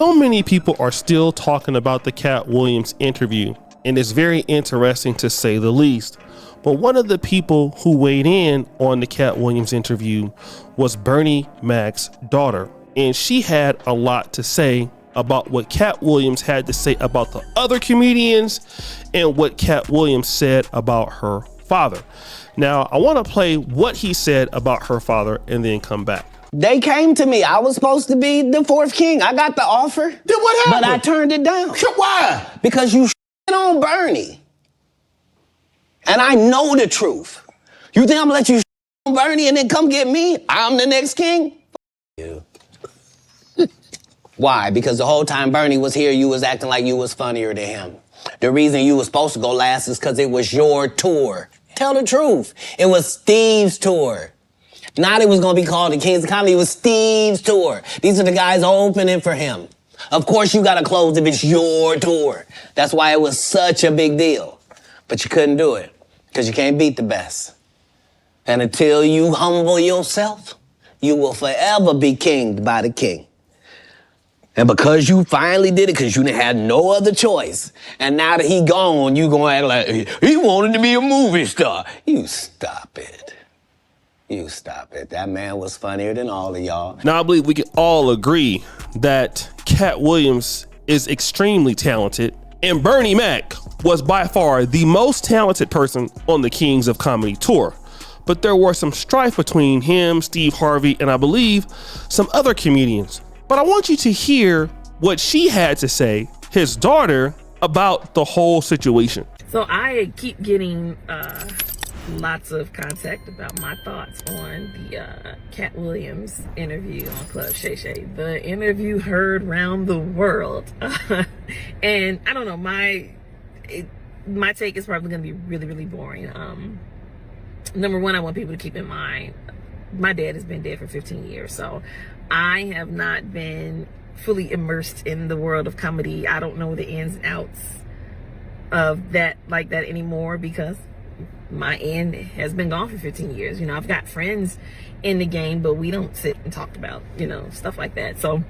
So many people are still talking about the Katt Williams interview, and it's very interesting to say the least. But one of the people who weighed in on the Katt Williams interview was Bernie Mac's daughter, and she had a lot to say about what Katt Williams had to say about the other comedians and what Katt Williams said about her father. Now, I want to play what he said about her father and then come back. They came to me. I was supposed to be the fourth king. I got the offer. Then what happened? But I turned it down. Why? Because you on Bernie. And I know the truth. You think I'm gonna let you on Bernie and then come get me? I'm the next king? You. Why? Because the whole time Bernie was here, you was acting like you was funnier than him. The reason you was supposed to go last is because it was your tour. Tell the truth. It was Steve's tour. Not it was going to be called the Kings of Comedy. It was Steve's tour. These are the guys opening for him. Of course, you got to close if it's your tour. That's why it was such a big deal. But you couldn't do it because you can't beat the best. And until you humble yourself, you will forever be kinged by the king. And because you finally did it, because you didn't have no other choice, and now that he gone, you going to act like he wanted to be a movie star. You stop it. You stop it. That man was funnier than all of y'all. Now, I believe we can all agree that Katt Williams is extremely talented, and Bernie Mac was by far the most talented person on the Kings of Comedy tour. But there were some strife between him, Steve Harvey, and I believe some other comedians. But I want you to hear what she had to say, his daughter, about the whole situation. So I keep getting lots of contact about my thoughts on the Katt Williams interview on Club Shay Shay. The interview heard round the world. And I don't know, my take is probably going to be really, really boring. Number one, I want people to keep in mind, my dad has been dead for 15 years, so I have not been fully immersed in the world of comedy. I don't know the ins and outs of that like that anymore because my end has been gone for 15 years. You know, I've got friends in the game, but we don't sit and talk about, you know, stuff like that. So,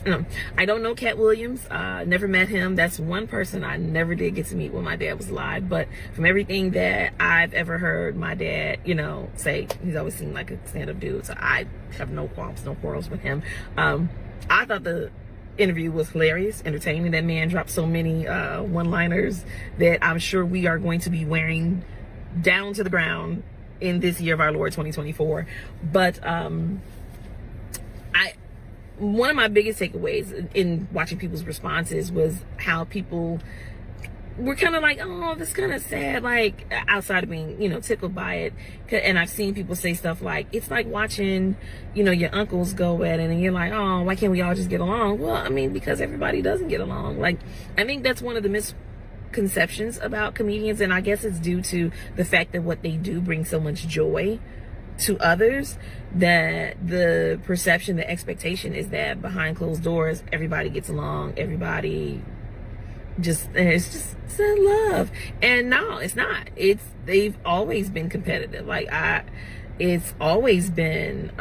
you know, I don't know Katt Williams. Never met him. That's one person I never did get to meet when my dad was alive. But from everything that I've ever heard my dad, you know, say, he's always seemed like a stand-up dude. So I have no qualms, no quarrels with him. I thought the interview was hilarious, entertaining. That man dropped so many one-liners that I'm sure we are going to be wearing down to the ground in this year of our Lord 2024. But one of my biggest takeaways in watching people's responses was how people were kind of like, oh, that's kind of sad, like outside of being, you know, tickled by it. And I've seen people say stuff like, it's like watching, you know, your uncles go at it and you're like, oh, why can't we all just get along? Well, I mean, because everybody doesn't get along. Like, I think that's one of the misconceptions about comedians, and I guess it's due to the fact that what they do brings so much joy to others, that the perception, the expectation is that behind closed doors everybody gets along, everybody it's love. And no, it's not. They've always been competitive. Like it's always been,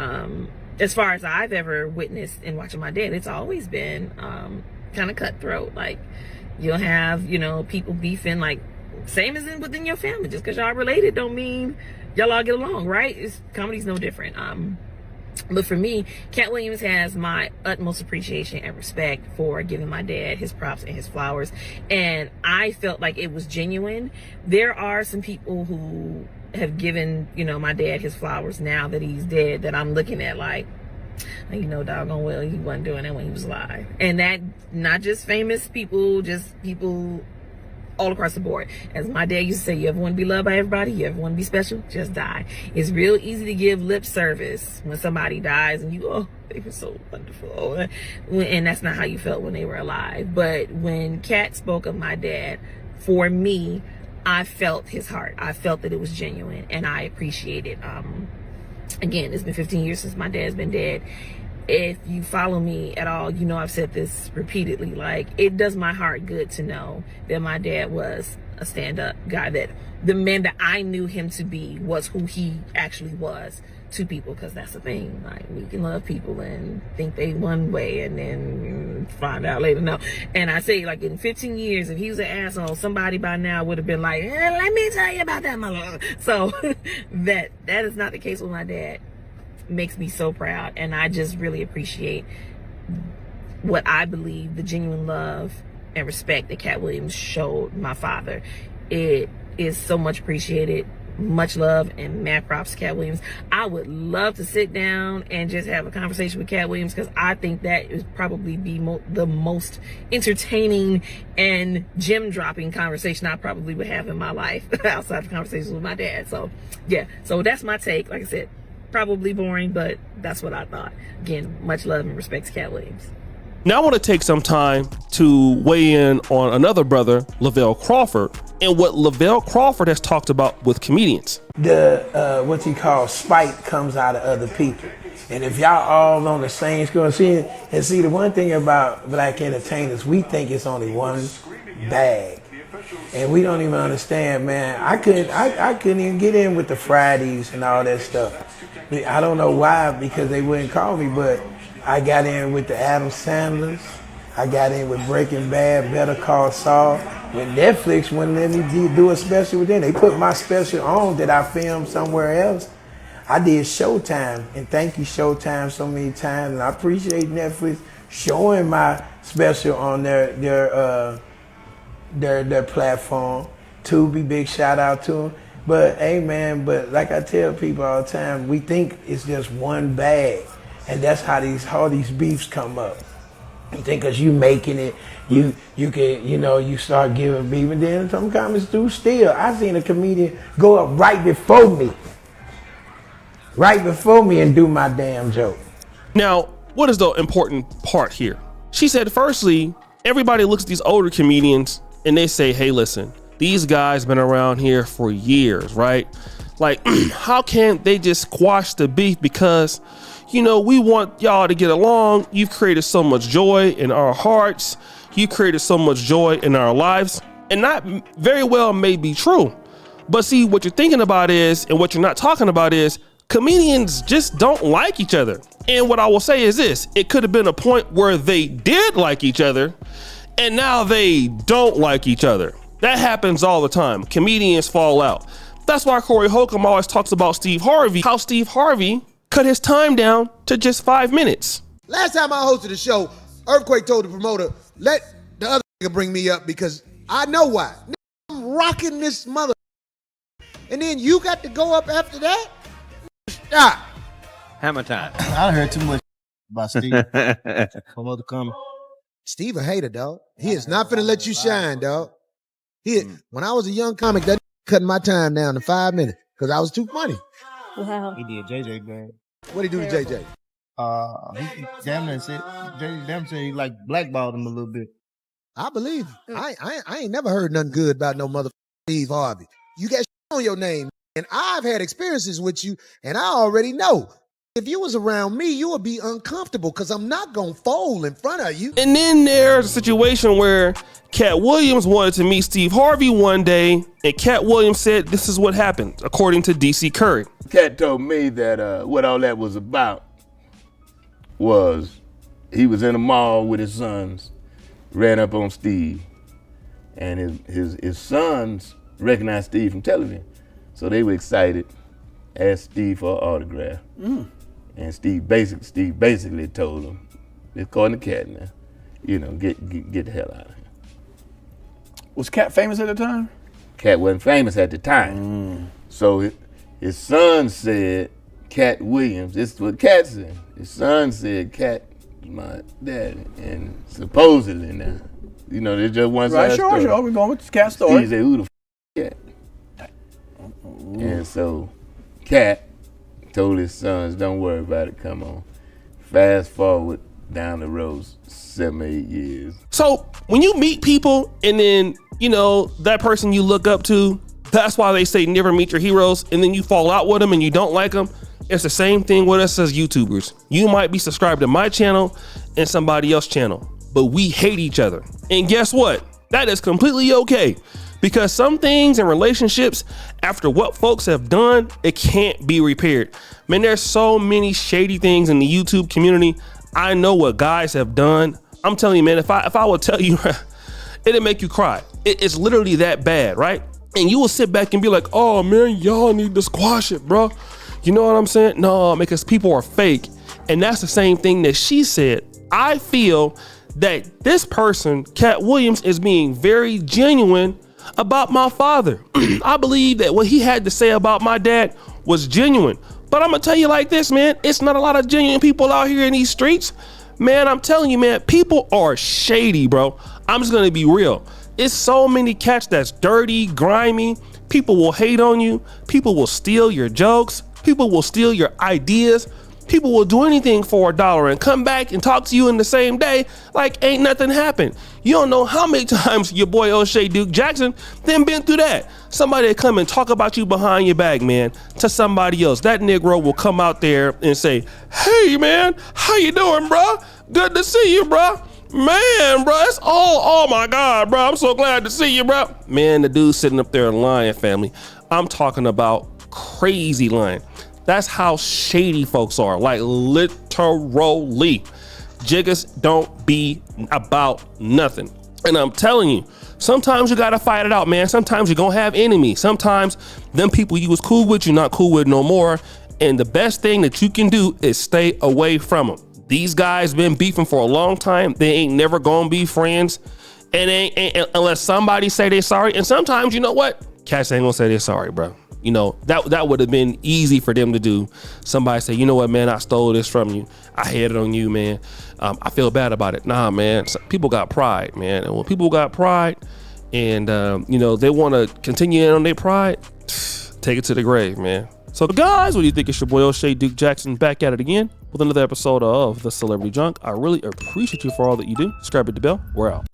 as far as I've ever witnessed in watching my dad, it's always been kind of cutthroat. Like you'll have, you know, people beefing, like same as within your family. Just because y'all related don't mean y'all all get along, right? Comedy's no different. But for me, Katt Williams has my utmost appreciation and respect for giving my dad his props and his flowers. And I felt like it was genuine. There are some people who have given, you know, my dad his flowers now that he's dead that I'm looking at like, you know, doggone well, he wasn't doing that when he was alive. And that, not just famous people, just people all across the board. As my dad used to say, you ever want to be loved by everybody? You ever want to be special? Just die. It's real easy to give lip service when somebody dies and you go, oh, they were so wonderful. And that's not how you felt when they were alive. But when Katt spoke of my dad, for me, I felt his heart. I felt that it was genuine and I appreciate it. Again, it's been 15 years since my dad's been dead. If you follow me at all, you know I've said this repeatedly, like it does my heart good to know that my dad was a stand-up guy, that the man that I knew him to be was who he actually was to people, because that's the thing. Like, we can love people and think they one way and then find out later no. And I say, like, in 15 years, if he was an asshole, somebody by now would have been like, let me tell you about that mother. So that is not the case with my dad. Makes me so proud, and I just really appreciate what I believe the genuine love and respect that Katt Williams showed my father. It is so much appreciated. Much love and mad props to Katt Williams. I would love to sit down and just have a conversation with Katt Williams, because I think that is probably be the most entertaining and gem dropping conversation I probably would have in my life outside of conversations with my dad. So yeah, so that's my take. Like I said, probably boring, but that's what I thought. Again, much love and respect to Katt Williams. Now I want to take some time to weigh in on another brother, Lavelle Crawford, and what Lavelle Crawford has talked about with comedians. The what he calls spite comes out of other people. And if y'all all on the same school, see the one thing about black entertainers, we think it's only one bag. And we don't even understand, man. I couldn't even get in with the Fridays and all that stuff. I don't know why, because they wouldn't call me, but I got in with the Adam Sandlers. I got in with Breaking Bad, Better Call Saul. When Netflix wouldn't let me do a special with them, they put my special on that I filmed somewhere else. I did Showtime, and thank you Showtime so many times, and I appreciate Netflix showing my special on their platform. Tubi, big shout out to them. But hey man, but like I tell people all the time, we think it's just one bag. And that's how these beefs come up. You think because you making it, you can, you start giving beef, and then some comments do still. I seen a comedian go up right before me and do my damn joke. Now, what is the important part here? She said, firstly, everybody looks at these older comedians and they say, hey, listen, these guys been around here for years, right? Like, how can they just squash the beef because, we want y'all to get along. You've created so much joy in our hearts. You created so much joy in our lives. And that very well may be true. But see, what you're thinking about is, and what you're not talking about is, comedians just don't like each other. And what I will say is this, it could have been a point where they did like each other, and now they don't like each other. That happens all the time. Comedians fall out. That's why Corey Holcomb always talks about Steve Harvey, how Steve Harvey cut his time down to just 5 minutes. Last time I hosted a show, Earthquake told the promoter, let the other nigga bring me up because I know why. I'm rocking this mother. And then you got to go up after that? Stop. Hammer time. I heard too much about Steve. Promoter coming. Steve a hater, dog. He is not finna let you shine, dog. When I was a young comic, that cutting my time down to 5 minutes because I was too funny. Wow. He did JJ bad. What'd he do to JJ? He damn near said, JJ damn said he like blackballed him a little bit. I believe. I ain't never heard nothing good about no mother Steve Harvey. You got on your name, and I've had experiences with you, and I already know. If you was around me, you would be uncomfortable because I'm not going to fold in front of you. And then there's a situation where Katt Williams wanted to meet Steve Harvey one day, and Katt Williams said this is what happened, according to DC Curry. Katt told me that what all that was about was he was in a mall with his sons, ran up on Steve, and his sons recognized Steve from television. So they were excited, asked Steve for an autograph. And Steve basically told him, according to Katt now, get the hell out of here. Was Katt famous at the time? Katt wasn't famous at the time. So his son said, Katt Williams, this is what Katt said. His son said, Katt is my daddy. And supposedly now, there's just one side story. Sure, we're going with the Katt story. Steve said, who the Katt? And so Katt told his sons, don't worry about it, come on. Fast forward down the road 7 or 8 years. So when you meet people and then, that person you look up to, that's why they say never meet your heroes, and then you fall out with them and you don't like them. It's the same thing with us as YouTubers. You might be subscribed to my channel and somebody else's channel, but we hate each other. And guess what? That is completely okay, because some things in relationships, after what folks have done, it can't be repaired. Man, there's so many shady things in the YouTube community. I know what guys have done. I'm telling you, man, if I would tell you, it'll make you cry. It's literally that bad, right? And you will sit back and be like, oh man, y'all need to squash it, bro. You know what I'm saying? No, because people are fake. And that's the same thing that she said. I feel that this person, Katt Williams, is being very genuine about my father. I believe that what he had to say about my dad was genuine. But I'm gonna tell you like this, man, it's not a lot of genuine people out here in these streets. Man, I'm telling you, man, people are shady, bro. I'm just gonna be real. It's so many cats that's dirty, grimy. People will hate on you. People will steal your jokes. People will steal your ideas. People will do anything for $1 and come back and talk to you in the same day like ain't nothing happened. You don't know how many times your boy O'Shea Duke Jackson then been through that. Somebody will come and talk about you behind your back, man, to somebody else. That Negro will come out there and say, hey man, how you doing, bro? Good to see you, bro. Man, bro, it's oh my God, bro. I'm so glad to see you, bro. Man, the dude sitting up there lying, family. I'm talking about crazy lying. That's how shady folks are, like literally. Jiggers don't be about nothing. And I'm telling you, sometimes you gotta fight it out, man. Sometimes you're gonna have enemies. Sometimes them people you was cool with, you're not cool with no more. And the best thing that you can do is stay away from them. These guys been beefing for a long time. They ain't never gonna be friends. And ain't unless somebody say they're sorry. And sometimes, you know what? Cats ain't gonna say they're sorry, bro. You know, that would have been easy for them to do. Somebody say, you know what, man, I stole this from you. I had it on you, man. I feel bad about it. Nah, man, people got pride, man. And when people got pride and, you know, they want to continue on their pride, take it to the grave, man. So guys, what do you think? It's your boy O'Shea Duke Jackson back at it again with another episode of The Celebrity Junk. I really appreciate you for all that you do. Subscribe to the bell. We're out.